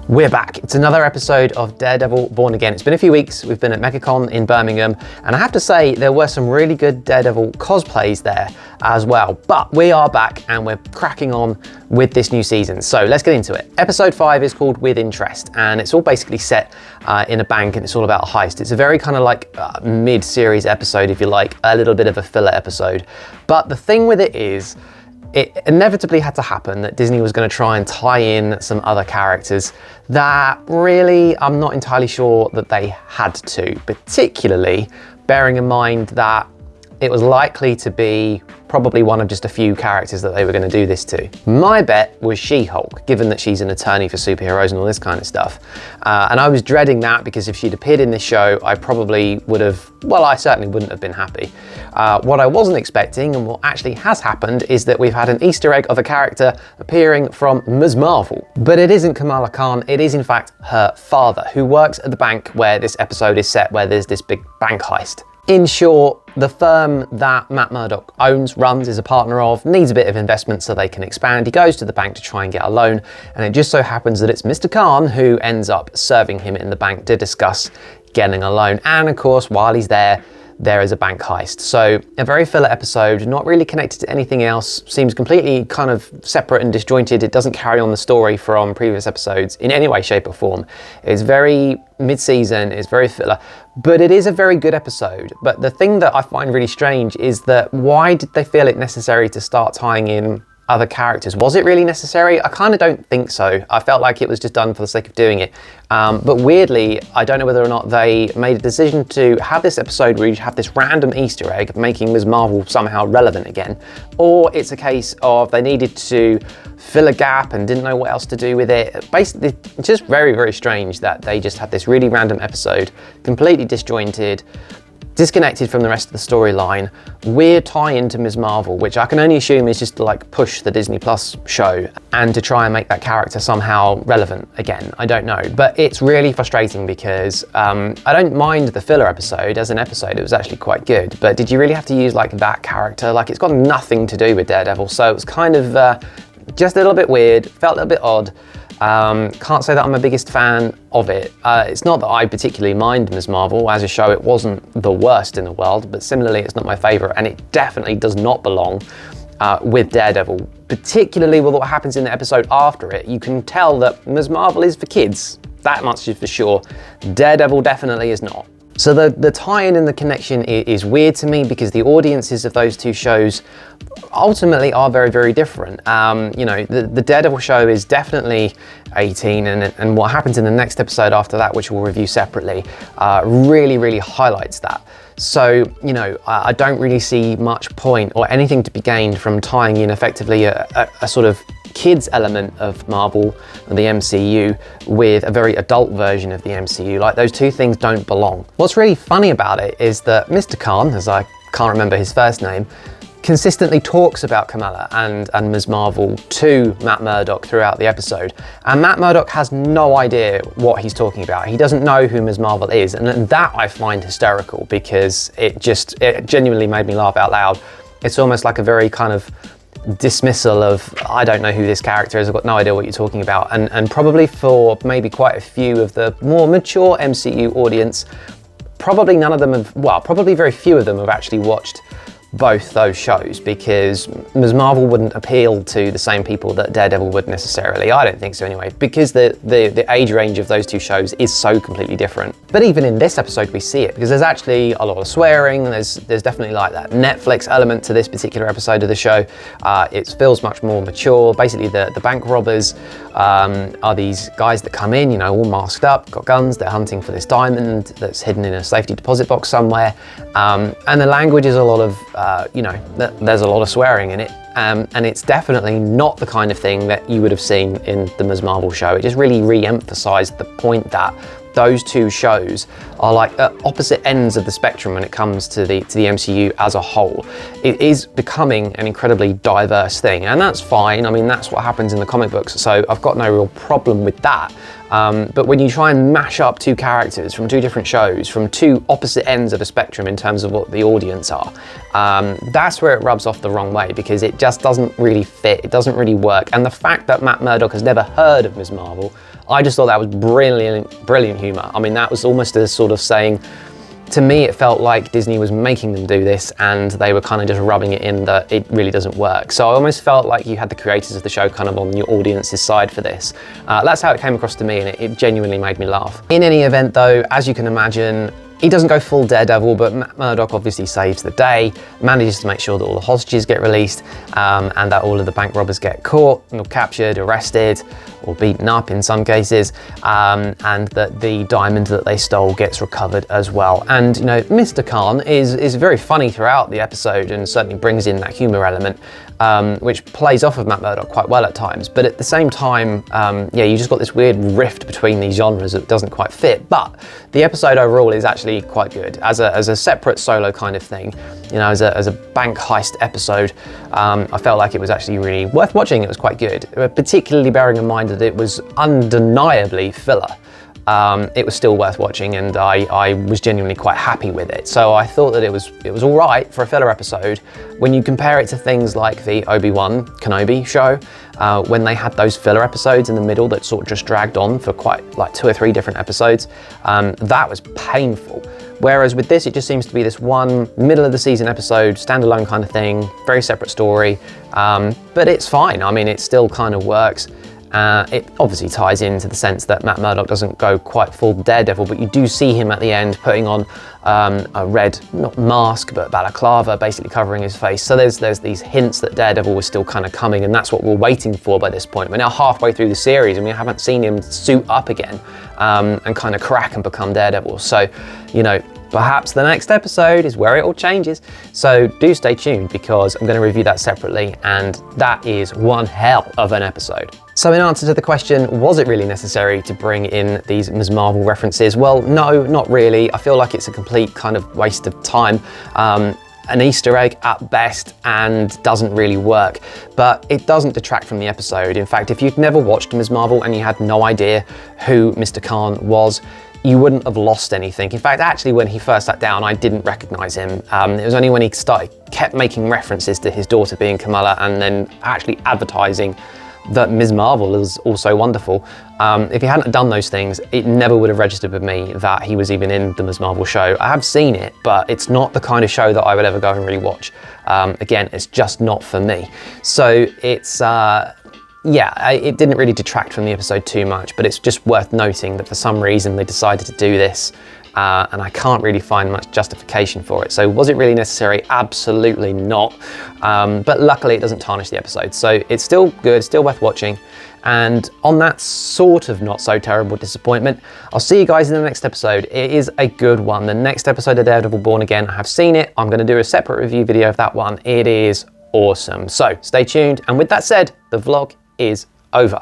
We're back. It's another episode of Daredevil Born Again. It's been a few weeks. We've been at MegaCon in Birmingham, and I have to say there were some really good Daredevil cosplays there as well. But we are back and we're cracking on with this new season. So let's get into it. Episode 5 is called With Interest, and it's all basically set in a bank, and it's all about a heist. It's a very kind of like mid-series episode, if you like, a little bit of a filler episode. But the thing with it is, it inevitably had to happen that Disney was going to try and tie in some other characters that really I'm not entirely sure that they had to, particularly bearing in mind that it was likely to be probably one of just a few characters that they were going to do this to. My bet was She-Hulk, given that she's an attorney for superheroes and all this kind of stuff. And I was dreading that because if she'd appeared in this show, I probably would have, well, I certainly wouldn't have been happy. What I wasn't expecting, and what actually has happened, is that we've had an Easter egg of a character appearing from Ms. Marvel. But it isn't Kamala Khan, it is in fact her father, who works at the bank where this episode is set, where there's this big bank heist. In short, the firm that Matt Murdock runs, is a partner of, needs a bit of investment so they can expand. He goes to the bank to try and get a loan, and it just so happens that it's Mr. Khan who ends up serving him in the bank to discuss getting a loan. And of course, while he's there is a bank heist. So a very filler episode, not really connected to anything else, seems completely kind of separate and disjointed. It doesn't carry on the story from previous episodes in any way, shape or form. It's very mid-season, it's very filler, but it is a very good episode. But the thing that I find really strange is that why did they feel it necessary to start tying in other characters? Was it really necessary? I kind of don't think so. I felt like it was just done for the sake of doing it. But weirdly, I don't know whether or not they made a decision to have this episode where you have this random Easter egg making Ms. Marvel somehow relevant again, or it's a case of they needed to fill a gap and didn't know what else to do with it. Basically, it's just very, very strange that they just had this really random episode, completely disjointed, disconnected from the rest of the storyline, weird tie into Ms. Marvel, which I can only assume is just to like push the Disney Plus show and to try and make that character somehow relevant again. I don't know, but it's really frustrating because I don't mind the filler episode. As an episode, it was actually quite good, but did you really have to use like that character? Like, it's got nothing to do with Daredevil, so it was kind of just a little bit weird, felt a little bit odd. Can't say that I'm a biggest fan of it. It's not that I particularly mind Ms. Marvel. As a show, it wasn't the worst in the world, but similarly, it's not my favorite, and it definitely does not belong with Daredevil, particularly with what happens in the episode after it. You can tell that Ms. Marvel is for kids, that much is for sure. Daredevil definitely is not. So the tie-in and the connection is weird to me because the audiences of those two shows ultimately are very, very different. You know, the Daredevil show is definitely 18, and what happens in the next episode after that, which we'll review separately, really, really highlights that. So, you know, I don't really see much point or anything to be gained from tying in effectively a sort of kids element of Marvel and the MCU with a very adult version of the MCU. Like, those two things don't belong. What's really funny about it is that Mr. Khan, as I can't remember his first name, consistently talks about Kamala and Ms. Marvel to Matt Murdock throughout the episode. And Matt Murdock has no idea what he's talking about. He doesn't know who Ms. Marvel is. And that I find hysterical because it genuinely made me laugh out loud. It's almost like a very kind of dismissal of, I don't know who this character is, I've got no idea what you're talking about. And probably for maybe quite a few of the more mature MCU audience, probably none of them have, well, probably very few of them have actually watched both those shows, because Ms. Marvel wouldn't appeal to the same people that Daredevil would necessarily. I don't think so anyway, because the age range of those two shows is so completely different. But even in this episode we see it, because there's actually a lot of swearing, there's definitely like that Netflix element to this particular episode of the show. It feels much more mature. Basically the bank robbers are these guys that come in, you know, all masked up, got guns, they're hunting for this diamond that's hidden in a safety deposit box somewhere. And the language is a lot of, you know, there's a lot of swearing in it, and it's definitely not the kind of thing that you would have seen in the Ms. Marvel show. It just really re-emphasized the point that those two shows are like at opposite ends of the spectrum when it comes to the MCU as a whole. It is becoming an incredibly diverse thing, and that's fine. I mean, that's what happens in the comic books, so I've got no real problem with that. But when you try and mash up two characters from two different shows, from two opposite ends of the spectrum in terms of what the audience are, that's where it rubs off the wrong way, because it just doesn't really fit, it doesn't really work. And the fact that Matt Murdock has never heard of Ms. Marvel I just thought that was brilliant humor. I mean, that was almost as sort of saying, to me, it felt like Disney was making them do this and they were kind of just rubbing it in that it really doesn't work. So I almost felt like you had the creators of the show kind of on your audience's side for this. That's how it came across to me, and it genuinely made me laugh. In any event though, as you can imagine, he doesn't go full Daredevil, but Matt Murdock obviously saves the day, manages to make sure that all the hostages get released, and that all of the bank robbers get caught, or captured, arrested, or beaten up in some cases, and that the diamond that they stole gets recovered as well. And you know, Mr. Khan is very funny throughout the episode and certainly brings in that humor element, which plays off of Matt Murdock quite well at times. But at the same time, yeah, you just got this weird rift between these genres that doesn't quite fit. But the episode overall is actually quite good as a separate solo kind of thing. You know, as a bank heist episode, I felt like it was actually really worth watching. It was quite good, particularly bearing in mind that it was undeniably filler. It was still worth watching, and I was genuinely quite happy with it. So I thought that it was all right for a filler episode. When you compare it to things like the Obi-Wan Kenobi show, when they had those filler episodes in the middle that sort of just dragged on for quite like 2 or 3 different episodes, that was painful. Whereas with this, it just seems to be this one middle of the season episode, standalone kind of thing, very separate story, but it's fine. I mean, it still kind of works. It obviously ties into the sense that Matt Murdock doesn't go quite full Daredevil, but you do see him at the end putting on a red, not mask, but balaclava, basically covering his face. So there's these hints that Daredevil was still kind of coming, and that's what we're waiting for by this point. We're now halfway through the series and we haven't seen him suit up again and kind of crack and become Daredevil. So, you know, perhaps the next episode is where it all changes. So do stay tuned, because I'm going to review that separately, and that is one hell of an episode. So in answer to the question, was it really necessary to bring in these Ms. Marvel references? Well, no, not really. I feel like it's a complete kind of waste of time. An Easter egg at best, and doesn't really work, but it doesn't detract from the episode. In fact, if you'd never watched Ms. Marvel and you had no idea who Mr. Khan was, you wouldn't have lost anything. In fact, actually, when he first sat down, I didn't recognize him. It was only when he kept making references to his daughter being Kamala, and then actually advertising that Ms. Marvel is also wonderful. If he hadn't done those things, it never would have registered with me that he was even in the Ms. Marvel show. I have seen it, but it's not the kind of show that I would ever go and rewatch. Again, it's just not for me. So it's, yeah, it didn't really detract from the episode too much, but it's just worth noting that for some reason they decided to do this, and I can't really find much justification for it. So was it really necessary? Absolutely not. But luckily it doesn't tarnish the episode. So it's still good, still worth watching. And on that sort of not so terrible disappointment, I'll see you guys in the next episode. It is a good one. The next episode of Daredevil Born Again, I have seen it. I'm going to do a separate review video of that one. It is awesome. So stay tuned. And with that said, the vlog is over.